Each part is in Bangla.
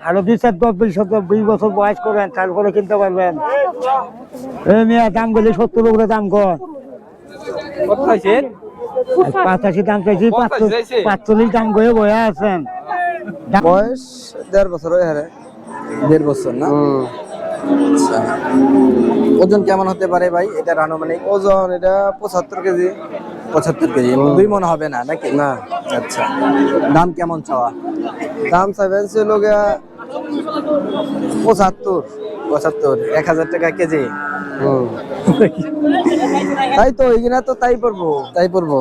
আরো 2-20 বয়স করেন, তারপরে কিনতে পারবেন। দাম গেলে 70 উপরে দাম কর। 85 দাম চাইছি, 45 দাম করে বয়া আছেন। বয়স 1.5 বছর হয় হারে। 1.5 বছর না? আচ্ছা, ওজন কেমন হতে পারে ভাই এটা আনুমানিক? ওজন এটা 75 কেজি। 75 কেজি, 2 মণ হবে না নাকি? না, আচ্ছা, দাম কেমন চাওয়া? দাম চাইবেন ছিল গিয়া 75। 75, 1000 টাকা কেজি। তাই তো এইখানে তো তাই পড়বো। তাই পড়বো।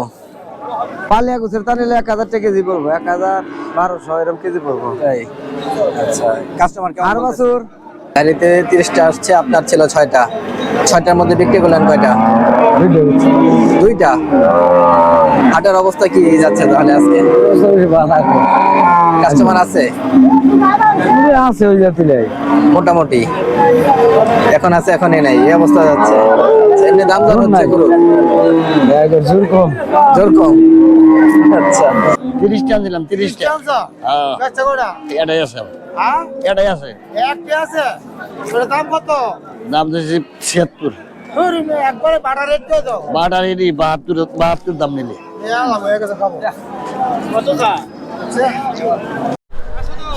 পালিয়া গুছের তা নিলে 1000 টাকা কেজি পড়বো, 1000-1200 এরকম কেজি পড়বো। তাই, আচ্ছা, কাস্টমার কেমন আর বলতেছে? বাছুর গাড়িতে 30টা আসছে, আপনার ছিল 6টা। 6টার মধ্যে বিক্রি করলেন কয়টা? 2টা। হাটের অবস্থা কি যাচ্ছে তাহলে আজকে? কাস্টমার আছে আছে ওই জাতি নাই। মোটামুটি? এখন আছে, এখনই নাই, এই অবস্থা যাচ্ছে। এমনি দাম দর হচ্ছে গরু? জোর কম। জোর কম। আচ্ছা, 30 টাকা দিলাম, 30 টাকা। এটাই আছে, এটাই আছে। দাম কত? দাম দিয়েছি 76। একবারে বাটা রেট দিয়ে দাও। বাটার এটি 72 দাম নিলে।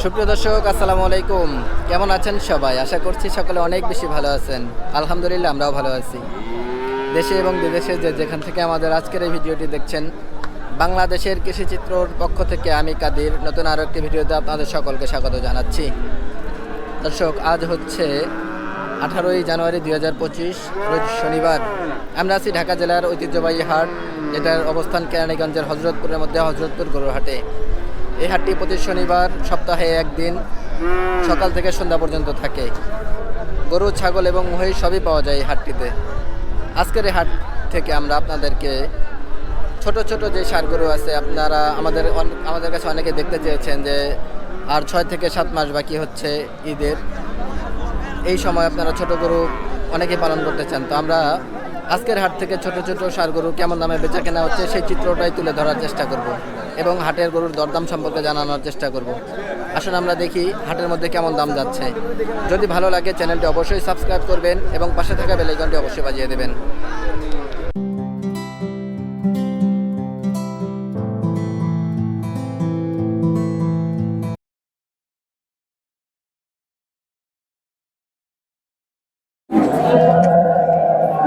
সুপ্রিয় দর্শক, আসসালামু আলাইকুম। কেমন আছেন সবাই? আশা করছি সকলে অনেক বেশি ভালো আছেন। আলহামদুলিল্লাহ, আমরাও ভালো আছি। দেশে এবং বিদেশে যে যেখান থেকে আমাদের আজকের এই ভিডিওটি দেখছেন, বাংলাদেশের কৃষিচিত্রর পক্ষ থেকে আমি কাদির নতুন আরও একটি ভিডিওতে আপনাদের সকলকে স্বাগত জানাচ্ছি। দর্শক, আজ হচ্ছে 18ই জানুয়ারি 2025, রোজ শনিবার। আমরা আছি ঢাকা জেলার ঐতিহ্যবাহী হাট, যেটার অবস্থান কেরানীগঞ্জের হজরতপুরের মধ্যে হজরতপুর গরুর হাটে। এই হাটটি প্রতি শনিবার সপ্তাহে একদিন সকাল থেকে সন্ধ্যা পর্যন্ত থাকে। গরু, ছাগল এবং মহিষ সবই পাওয়া যায় এই হাটটিতে। আজকের এই হাট থেকে আমরা আপনাদেরকে ছোট ছোট যে ষাঁড় গরু আছে, আপনারা আমাদের কাছে অনেকে দেখতে চেয়েছেন যে আর 6 থেকে 7 মাস বাকি হচ্ছে ঈদের। এই সময় আপনারা ছোট গরু অনেকেই পালন করতে চান, তো আমরা আজকের হাট থেকে ছোট ছোট ষাঁড় গরু কেমন দামে বেচা কেনা হচ্ছে সেই চিত্রটাই তুলে ধরার চেষ্টা করব এবং হাটের গরুর দরদাম সম্পর্কে জানানোর চেষ্টা করব। আসুন আমরা দেখি হাটের মধ্যে কেমন দাম যাচ্ছে। যদি ভালো লাগে চ্যানেলটি অবশ্যই সাবস্ক্রাইব করবেন এবং পাশে থাকা বেল আইকনটি অবশ্যই বাজিয়ে দেবেন।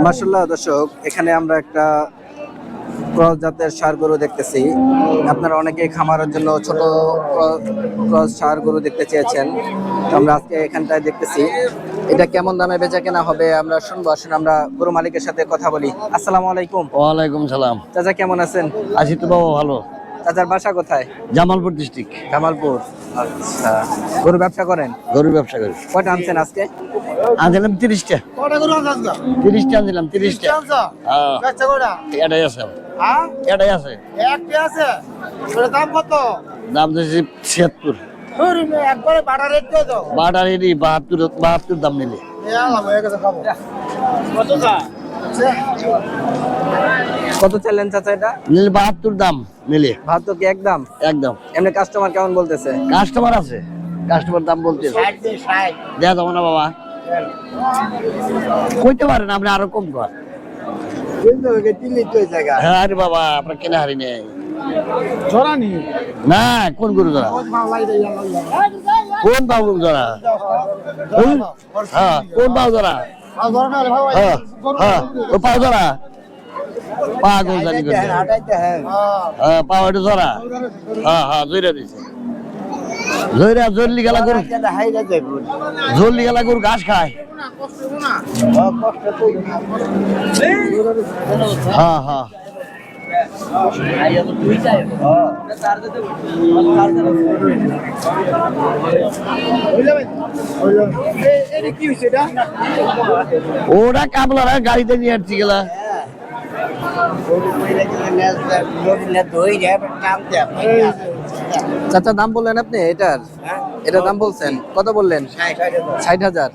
মাশাআল্লাহ দর্শক, এখানে আমরা একটা ক্রস জাতের ষাঁড় গরু দেখতেছি। আপনারা অনেকেই খামারের জন্য ছোট ক্রস ষাঁড় গরু দেখতে চেয়েছেন, তো আমরা আজকে এখানটায় দেখতেছি। এটা কেমন দামে বেচা কেনা হবে আমরা শুনবো। আসুন আমরা গরু মালিকের সাথে কথা বলি। আসসালামু আলাইকুম। ওয়ালাইকুম সালাম। চাচা কেমন আছেন? আছি তো বাবা, ভালো। চাচার বাসা কোথায়? জামালপুর ডিস্ট্রিক্ট। জামালপুর। আচ্ছা, গরু ব্যবসা করেন? গরুর ব্যবসা করি। কয়টা আনছেন আজকে? আনছিলাম 30টা। কটা গরু আনছ আজকে? 30টা আনছিলাম, 30টা। আনছ? হ্যাঁ, বেচা কটা? এটাই আছে, হ্যাঁ? এটাই আছে। একটি আছে। ওটার দাম কত? দাম দিয়েছি 76। একবারে বাটা রেট দিয়ে দাও। বাটার এটি 72 দাম নিলে। কত চা? কত চাইলেন চাচা এটা? নিলে 72 দাম নিলে। ভাত তো কি একদম? একদম। এমনি কাস্টমার কেমন বলতেছে? কাস্টমার আছে, কাস্টমার দাম বলতে দেয়া যাবো না বাবা, কইতে পারেন আপনি আরো কম কর। হ্যাঁ আরে বাবা, আপনার কেনা হারি নেই না। কোন গরু জোড়া? কোন বাবু জোড়া? হ্যাঁ, কোন বাবু জোড়া? হ্যাঁ হ্যাঁ, ও পাও জোড়া, পা গোল জানি করে। হ্যাঁ, পাও এটা জোড়া। হ্যাঁ হ্যাঁ, জয়রা দিছে। জলদি গেলা গরু, জলদি গেলা গরু ঘাস খায়। হ্যাঁ হ্যাঁ, ওরা কামলারা গাড়িতে নিয়ে আসছি গেলা। চাচা দাম বললেন আপনি এটার? এটার দাম বলছেন কত? বললেন 60,000।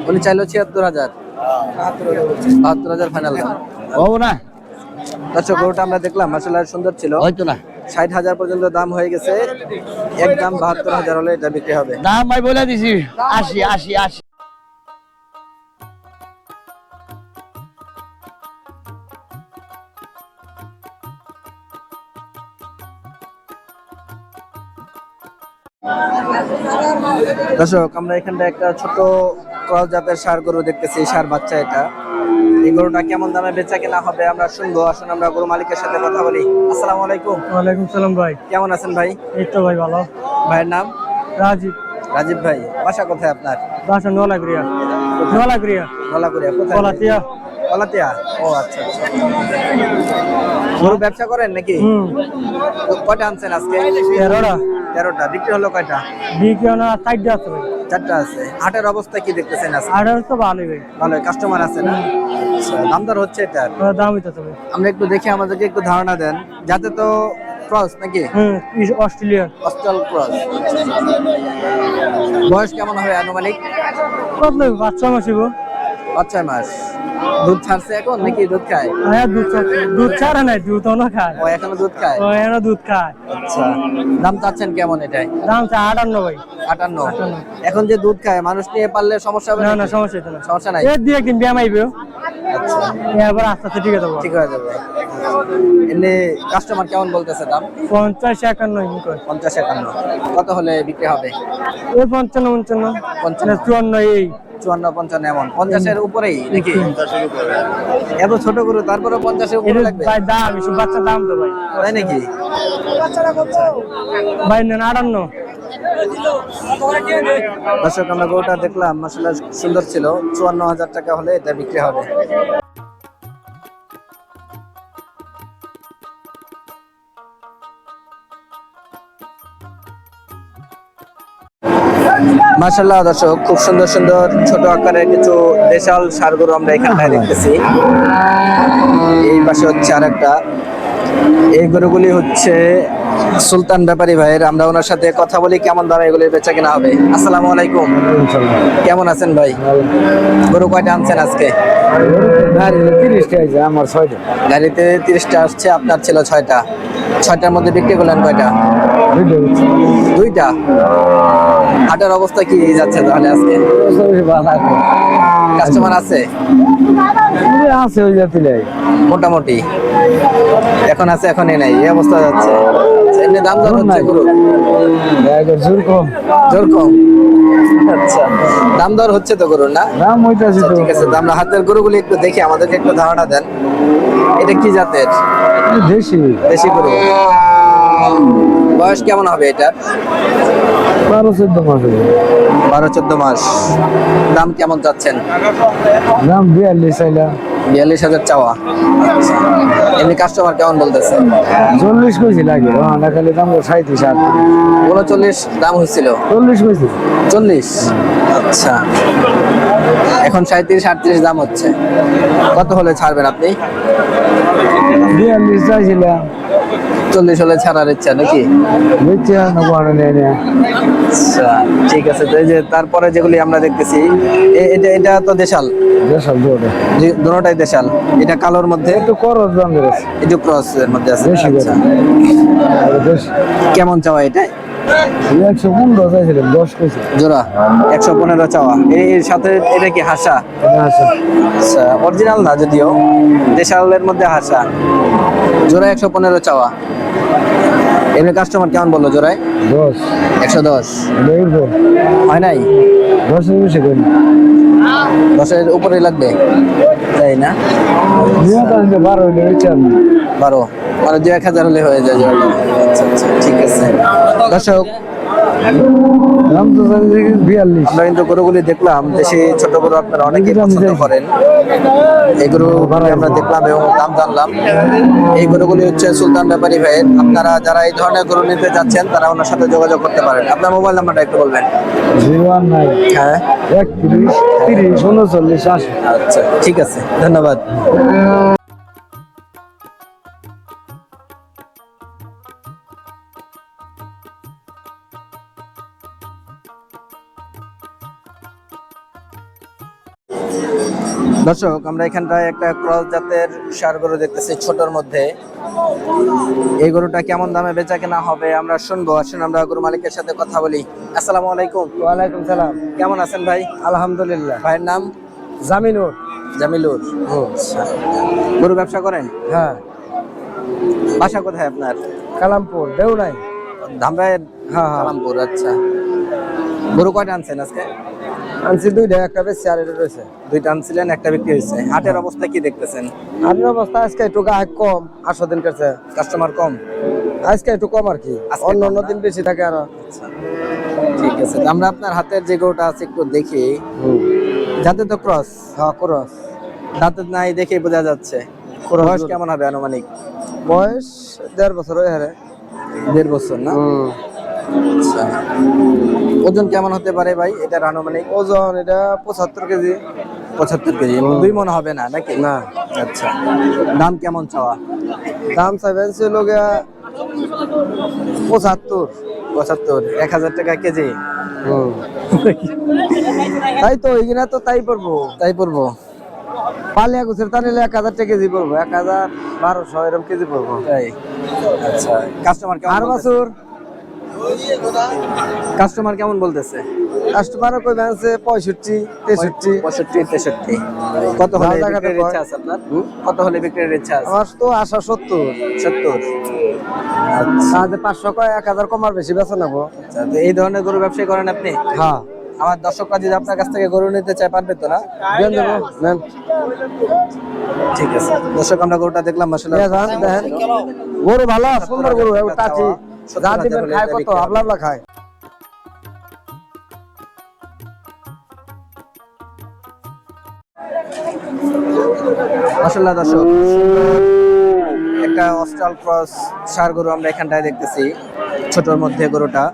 উনি চাইলো 76,000। 72,000 ফাইনাল দাম। ও না, দর্শক, গরুটা আমরা দেখলাম মাশাআল্লাহ সুন্দর ছিল। হয়তো না। 60,000 পর্যন্ত দাম হয়ে গেছে, একদম 72,000 হলে এটা বিক্রি হবে। দাম ভাই বলে দিছি 80 80 80। দর্শক, আমরা এখানটা একটা ছোট ক্রস জাতের ষাঁড় গরু দেখতেছি, ষাঁড় বাচ্চা এটা। এই গরুটা কেমন দামে বেচা কেনা হবে আমরা শুনবো। আসুন আমরা গরু মালিকের সাথে কথা বলি। আসসালামু আলাইকুম। ওয়ালাইকুম সালাম ভাই। কেমন আছেন ভাই? এই তো ভাই ভালো। ভাইয়ের নাম? রাজীব। রাজীব ভাই, বাসা কোথায় আপনার? বাসা নোলাগড়িয়া। নোলাগড়িয়া। গলাগুড়িয়া কোথায়? কলাতিয়া। কলাতিয়া। ও আচ্ছা আচ্ছা। গরু ব্যবসা করেন নাকি? তো কয়টা আনছেন আজকে? 13টা। 13টা। বিক্রি হলো কয়টা? বিক্রি না 4টা আছে ভাই। 4টা আছে। হাটের অবস্থা কি দেখতেছেন আজকে? আর তো ভালোই ভাই। ভালো কাস্টমার আছে না? আচ্ছা, দাম দর হচ্ছে এটা? দাম হইতাছে ভাই। আমরা একটু দেখে আমাদেরকে একটু ধারণা দেন। যাতে তো ক্রস নাকি? অস্ট্রেলিয়া। Austral cross. বয়স কেমন হবে আনুমানিক? কত লাগবে? 5-6 মাস হইব। 5-6 মাস। দুধ ছাড়ছে এখন নাকি দুধ খায়? হ্যাঁ দুধ ছাড়া নাই, দুধ অন্য খায়। ও এখনো দুধ খায়? ও এখনো দুধ খায়। আচ্ছা, দাম চাচ্ছেন কেমন এটাই? দাম 58 ভাই। 58। এখন যে দুধ খায় মানুষ নিয়ে পারলে সমস্যা হবে না নাকি? না সমস্যা হইতো না। সমস্যা নাই। এর দিয়ে একদিন ব্যায়াম আইবে। আচ্ছা, এবার আস্তে আস্তে ঠিক হয়ে যাবো। ঠিক হয়ে যাবে। এমনি কাস্টমার কেমন বলতেছে দাম? 50-51 কয়। 50-51। কত হলে বিক্রি হবে? এই 55-55 54 এই 54-55 এমন 50-এর উপরেই নাকি? এত ছোট গরু তারপরে 50-এর উপরে লাগবে? ভাই দাম এসব বাচ্চা দাম তো ভাই। তাই নাকি? ভাই নেন 58। দর্শক, আমরা গরুটা দেখলাম, মাশাআল্লাহ সুন্দর ছিল। 54,000 টাকা হলে এটা বিক্রি হবে। মাশাআল্লাহ দর্শক, খুব সুন্দর সুন্দর ছোট আকারের কিছু দেশাল ষাঁড় গরু আমরা এখানটায় দেখতেছি। এই পাশে হচ্ছে আরেকটা। এই গরুগুলি হচ্ছে সুলতান ব্যাপারী ভাইয়ের। আমরা ওনার সাথে কথা বলি কেমন দামে এগুলি বেচা কেনা হবে। আসসালামু আলাইকুম। কেমন আছেন ভাই? গরু কয়টা আনছেন আজকে? গাড়িতে 30টা আছে, আমার 6টা। গাড়িতে 30টা আসছে, আপনার ছিল 6টা। 6টার মধ্যে বিক্রি করলেন কয়টা? 2টা। হাটের অবস্থা কি যাচ্ছে তাহলে আজকে? কাস্টমার আছে? আছে ওই জাতি নাই মোটামুটি এখন আছে, এখনই নাই, এই অবস্থা যাচ্ছে। এমনি দাম দর হচ্ছে গরু? জোর কম। জোর কম। আচ্ছা, দাম দর হচ্ছে তো গরুর না? দাম হইতাছে তো। ঠিক আছে, তো আমরা হাতের গরুগুলি একটু দেখি, আমাদেরকে একটু ধারণা দেন। এটা কি জাতের? দেশি। দেশি গরু। বয়স কেমন হবে এটা? 12-14 মাস। 12-14 মাস। দাম কেমন চাচ্ছেন? দাম 42 চাইলা। 42,000 চাওয়া। আচ্ছা, এমনি কাস্টমার কেমন বলতেছে? 40 কইছি লাগে। না খালি দাম 37-38। 39 দাম হয়েছিল। 40 কইছি। 40। আচ্ছা, এখন 37-38 দাম হচ্ছে। কত হলে ছাড়বেন আপনি? 42 চাইছিলাম। 40 হলে ছাড়ার ইচ্ছা নাকি? বুঝছা না বড় নেই না। আচ্ছা, ঠিক আছে। তো এই যে তারপরে যেগুলি আমরা দেখতেছি, এটা তো দেশাল। দেশাল দুটো। দুটোটাই দেশাল। এটা কালোর মধ্যে একটু করস দাম বেশি। একটু ক্রস এর মধ্যে আছে। বেশি আচ্ছা, বেশি। কেমন চাওয়া এটা? 115 চাইছিলাম, 10 কইছি। জোড়া 115 চাওয়া। এর সাথে এটা কি হাসা? আচ্ছা, অরিজিনাল না যদিও, দেশালের মধ্যে হাসা। জোড়া 115 চাওয়া। এমনি কাস্টমার কেমন বললো জোড়ায়? 10। 110 হয় নাই? 10 এর বেশি কই। 10-এর উপরে লাগবে, তাই না? নিয়ে তাহলে 12 হইলে বিচার। 12 মানে 2-1000 হলে হয়ে যায় জোড়াটা। আচ্ছা আচ্ছা, ঠিক আছে। দর্শক, দাম তো 42। আমরা কিন্তু গরুগুলি দেখলাম, দেশি ছোট গরু আপনারা অনেকেই পছন্দ করেন। এই গরু আমরা দেখলাম এবং দাম জানলাম। এই গরুগুলি হচ্ছে সুলতান ব্যাপারী ভাইয়ের। আপনারা যারা এই ধরনের গরু নিতে যাচ্ছেন তারা ওনার সাথে যোগাযোগ করতে পারেন। আপনার মোবাইল নাম্বারটা একটু বলবেন। 019 হ্যাঁ, 31 30 39 80। আচ্ছা, ঠিক আছে, ধন্যবাদ। দর্শক আমরা এখানটায় একটা ক্রস জাতের ষাঁড় গরু দেখতেছি ছোটর মধ্যে। এই গরুটা কেমন দামে বেচা কেনা হবে আমরা শুনবো। আসুন আমরা গরু মালিকের সাথে কথা বলি। আসসালামু আলাইকুম। ওয়ালাইকুম সালাম। কেমন আছেন ভাই? আলহামদুলিল্লাহ। ভাইয়ের নাম? জামিনুর। জামিলুর। আচ্ছা, গরু ব্যবসা করেন? হ্যাঁ। বাসা কোথায় আপনার? কালামপুর দেউনাই। ধামরাইয়ের? হ্যাঁ হ্যাঁ। কালামপুর। আচ্ছা, গরু কয়টা আনছেন আজকে? আনছি দুইটা, একটা বেশি আর এটা রয়েছে। দুইটা আনছিলেন, একটা বিক্রি হয়েছে। হাটের অবস্থা কি দেখতেছেন? হাটের অবস্থা আজকে একটু গায়ে কম, 8 দিন কাছে কাস্টমার কম? আজকে একটু কম আর কি, আজকে অন্য কম অন্য না? দিন বেশি থাকে আরো। ঠিক আছে, তো আমরা আপনার হাতের যে গরুটা আছে একটু দেখি। যাতে তো ক্রস? হ্যাঁ ক্রস। দাঁতে নাই দেখে বোঝা যাচ্ছে। Cross বয়স গরু। কেমন হবে আনুমানিক? বয়স 1.5 বছর ওই হারে। 1.5 বছর না? আচ্ছা, ওজন কেমন হতে পারে ভাই এটার আনুমানিক? ওজন এটা 75 কেজি। 75 কেজি। 2 মণ হবে না নাকি? না। আচ্ছা, দাম কেমন চাওয়া? দাম চাইবেন ছিল গিয়া 75। 75, 1000 টাকা কেজি। তাই তো এইখানে তো তাই পড়বো। তাই পড়বো? পালিয়া গুছের তা নিলে 1000 টাকা কেজি পড়বো, 1200 এরকম কেজি পড়বো। তাই? আচ্ছা, কাস্টমার কেমন আর বলতেছে? বছর কাস্টমার কেমন বলতেছে? কাস্টমারও কই আছে 65, 63। 65, 63। কত হলে ভালো জায়গাতে বিক্রির ইচ্ছা কয়। আছে আপনার? কত হলে বিক্রির ইচ্ছা আছে? আমার তো আশা 70। 70। আচ্ছা, তাহলে 500 কয় 1000 কম আর বেশি বেচা নেবো। আচ্ছা, তো এই ধরনের গরু ব্যবসায়ী করেন আপনি? হ্যাঁ। আমার দর্শকরা যদি আপনার কাছ থেকে গরু নিতে চায় পারবে তো না? দেন দেবো, নেন। ঠিক আছে দর্শক, আমরা গরুটা দেখলাম মাশাআল্লাহ। নিয়ে যান, দেখেন। গরু ভালো, সুন্দর গরু, টাচি। যা দিবেন খায় কত, আবলা আবলা খায়। মাশাআল্লাহ দর্শক, একটা অস্ট্রাল ক্রস ষাঁড় গরু আমরা এখানটায় দেখতেছি ছোটর মধ্যে গরুটা।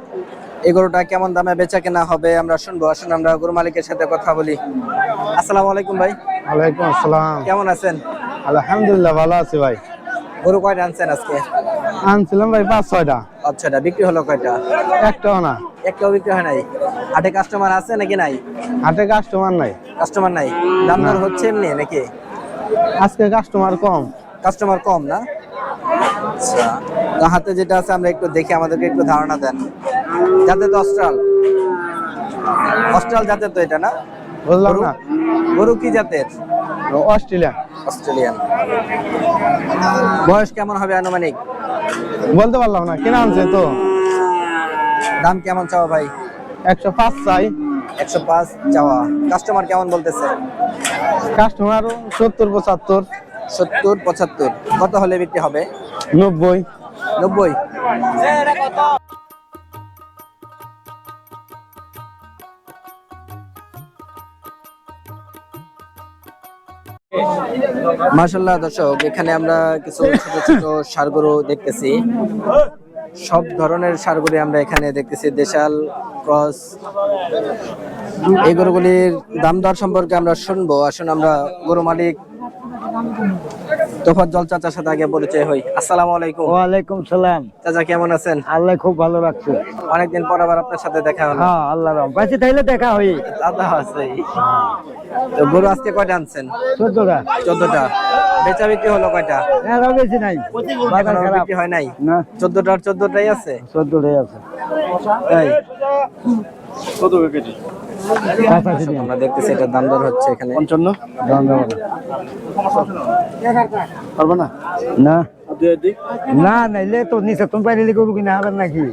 এই গরুটা কেমন দামে বেচা কেনা হবে আমরা শুনবো। আসুন আমরা গরু মালিকের সাথে কথা বলি। আসসালামু আলাইকুম ভাই। ওয়ালাইকুম আসসালাম। কেমন আছেন? আলহামদুলিল্লাহ ভালো আছি ভাই। গরু কয়টা আনছেন আজকে? আনছিলাম ভাই 5-6টা। আচ্ছা, বিক্রি হলো কয়টা? একটাও না। একটাও বিক্রি হয় নাই? হাটে কাস্টমার আছে নাকি নাই? হাটে কাস্টমার নাই। কাস্টমার নাই? দাম দর হচ্ছে এমনি নাকি? আজকে কাস্টমার কম। কাস্টমার কম না? আচ্ছা, তো হাতে যেটা আছে আমরা একটু দেখি, আমাদেরকে একটু ধারণা দেন। যাতে তো অস্ট্রাল? অস্ট্রাল জাতের তো এটা না? বুঝলাম না। গরু কি জাতের? অস্ট্রেলিয়া। অস্ট্রেলিয়ান। বয়স কেমন হবে আনুমানিক? বলতে পারলাম না, কিনা আনছে তো। দাম কেমন চাওয়া ভাই? 105 চাই। 105 চাওয়া। কাস্টমার কেমন বলতেছে? কাস্টমার 70-75। 70-75। কত হলে বিক্রি হবে? 90। 90? মাশাআল্লাহ দর্শক, এখানে আমরা কিছু ছোট ছোট ষাঁড় গরু দেখতেছি। সব ধরনের ষাঁড় গরু আমরা এখানে দেখতেছি, দেশাল, ক্রস। এই গরুগুলির দাম দর সম্পর্কে আমরা শুনবো। আসুন আমরা গরু মালিক তোফাজ্জল চাচার সাথে আগে পরিচয় হই। আসসালামু আলাইকুম। ওয়ালাইকুম সালাম। চাচা কেমন আছেন? আল্লাহ খুব ভালো রাখছে। অনেকদিন পর আবার আপনার সাথে দেখা হলো। হ্যাঁ আল্লাহ রহম, বেঁচে থাকলে দেখা হই। দাদা আছে। তো গরু আজকে কয়টা আনছেন? 14টা। 14টা। বেচা বিক্রি হলো কয়টা? এরা বেশি নাই, বাজার এখনো খারাপ। বিক্রি হয় নাই? না, 14টার 14টাই আছে? 14টাই আছে। তাই? কত কেজি? আমরা দেখতেছি এটার দাম দর হচ্ছে এখানে 55। দাম দাম পারবো না। না না, নাইলে তো নিচে তুমি পাইলে করবো কিনা আবার নাকি।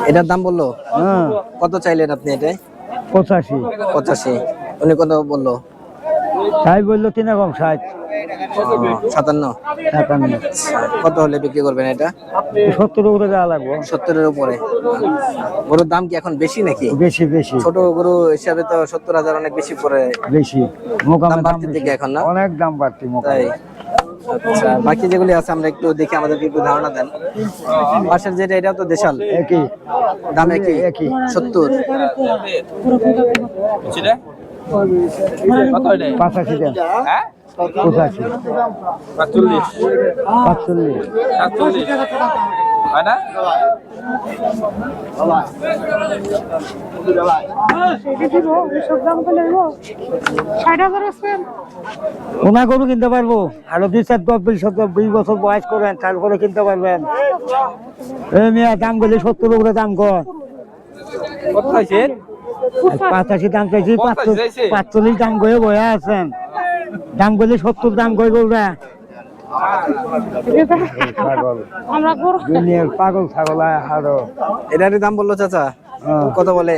এটার দাম বললো? হ্যাঁ। কত চাইলেন আপনি এটাই? 85। 85। উনি কত বললো? তাই বললো 3 কম 60। 57। 57। কত হলে বিক্রি করবেন এটা? 70 উপরে যাওয়া লাগবো। 70-এর উপরে। গরুর দাম কি এখন বেশি নাকি? বেশি বেশি। ছোট গরু হিসাবে তো 70,000 অনেক বেশি পড়ে। বেশি মোকামে দাম দাম বাড়তির বেশি। দিকে এখন না? অনেক দাম বাড়তি মোকামে। তাই? আচ্ছা, বাকি যেগুলি আছে আমরা একটু দেখি, আমাদেরকে একটু ধারণা দেন। পাশের যেটা, এটাও তো দেশাল? একই দাম একই? একই। 70। 85 দেন। 85। 45। ওনা গরু কিনতে পারবো আরো 20 বছর বয়স করেন তারপরে কিনতে পারবেন। এই মিয়া দাম করলে 70 উপরে দাম কর। 85 দাম চাইছি, 45 দাম করে বয়া আছেন। দাম করলে 70 দাম করে গরুরা। দুনিয়ার পাগল ছাগল আরো। এটারই দাম বললো চাচা, কত বলে?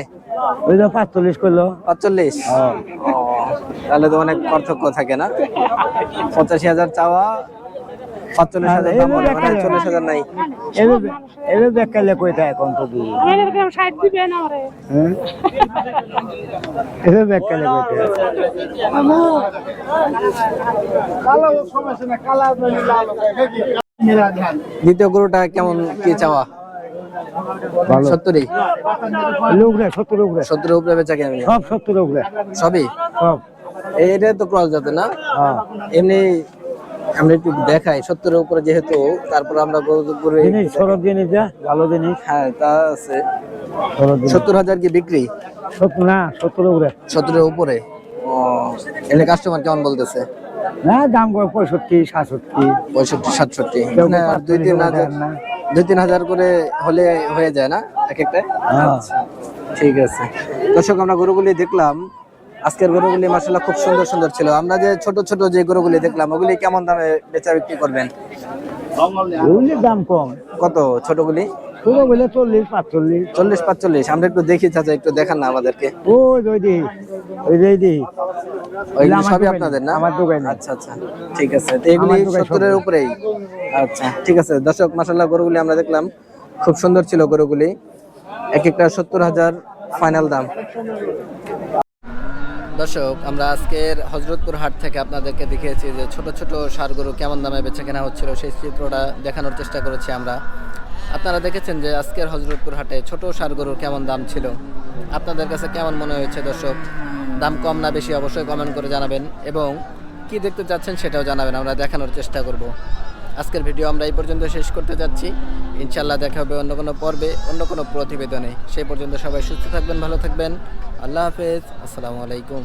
ওই যে 45 করলো। 45? তাহলে তো অনেক পার্থক্য থাকে না? 85,000 চাওয়া, 45,000 দাম বলে, মানে 40,000 নাই। এবার বেকালে কইতা এখন তো দি এবার বেকালে কইতা। দ্বিতীয় গরুটা কেমন কি চাওয়া? 70? উপরে 70 উপরে 70 উপরে বেচা কেমন? সব 70 উপরে সবই? সব। এটা তো ক্রস জাতের না? এমনি আমরা একটু দেখাই 70 এর উপরে যেহেতু, তারপর আমরা গরু জিনিস সরব জিনিস যা ভালো জিনিস। হ্যাঁ তা আছে। সরব জিনিস 70,000 কি বিক্রি? 70 না 70 উপরে। 70 এর উপরে? ও, এমনি কাস্টমার কেমন বলতেছে? না দাম করে 65 67 65 67, মানে 2-3 হাজার করে হলে হয়ে যায় না এক একটা? আচ্ছা, ঠিক আছে। দর্শক, আমরা গরুগুলি দেখলাম, আজকের গরুগুলি মাশাআল্লাহ খুব সুন্দর সুন্দর ছিল। আমরা যে ছোট ছোট যে গরুগুলি দেখলাম, ওগুলি কেমন দামে বেচা বিক্রি করবেন? ওগুলির দাম কম। কত ছোটগুলি? পুরো বলে 40 45। 40-45? আমরা একটু দেখি চাচা, একটু দেখান না আমাদেরকে। ওই দি ওইগুলি সবই আপনাদের না? আমার দোকানে। আচ্ছা আচ্ছা, ঠিক আছে। তো এগুলি 70 এর উপরেই? আচ্ছা, ঠিক আছে। দর্শক, মাশাআল্লাহ গরুগুলি আমরা দেখলাম, খুব সুন্দর ছিল গরুগুলি। এক একটা 70,000 ফাইনাল দাম। দর্শক, আমরা আজকের হযরতপুর হাট থেকে আপনাদেরকে দেখিয়েছি যে ছোট ছোট ষাঁড় গরু কেমন দামে বেচা কেনা হচ্ছিল, সেই চিত্রটা দেখানোর চেষ্টা করেছি আমরা। আপনারা দেখেছেন যে আজকের হযরতপুর হাটে ছোট ষাঁড় গরুর কেমন দাম ছিল। আপনাদের কাছে কেমন মনে হয়েছে দর্শক? দাম কম না বেশি অবশ্যই কমেন্ট করে জানাবেন, এবং কি দেখতে চাচ্ছেন সেটাও জানাবেন, আমরা দেখানোর চেষ্টা করব। আজকের ভিডিও আমরা এই পর্যন্ত শেষ করতে যাচ্ছি। ইনশাআল্লাহ দেখা হবে অন্য কোনো পর্বে, অন্য কোনো প্রতিবেদনে। সেই পর্যন্ত সবাই সুস্থ থাকবেন, ভালো থাকবেন। আল্লাহ হাফেজ, আসসালামু আলাইকুম।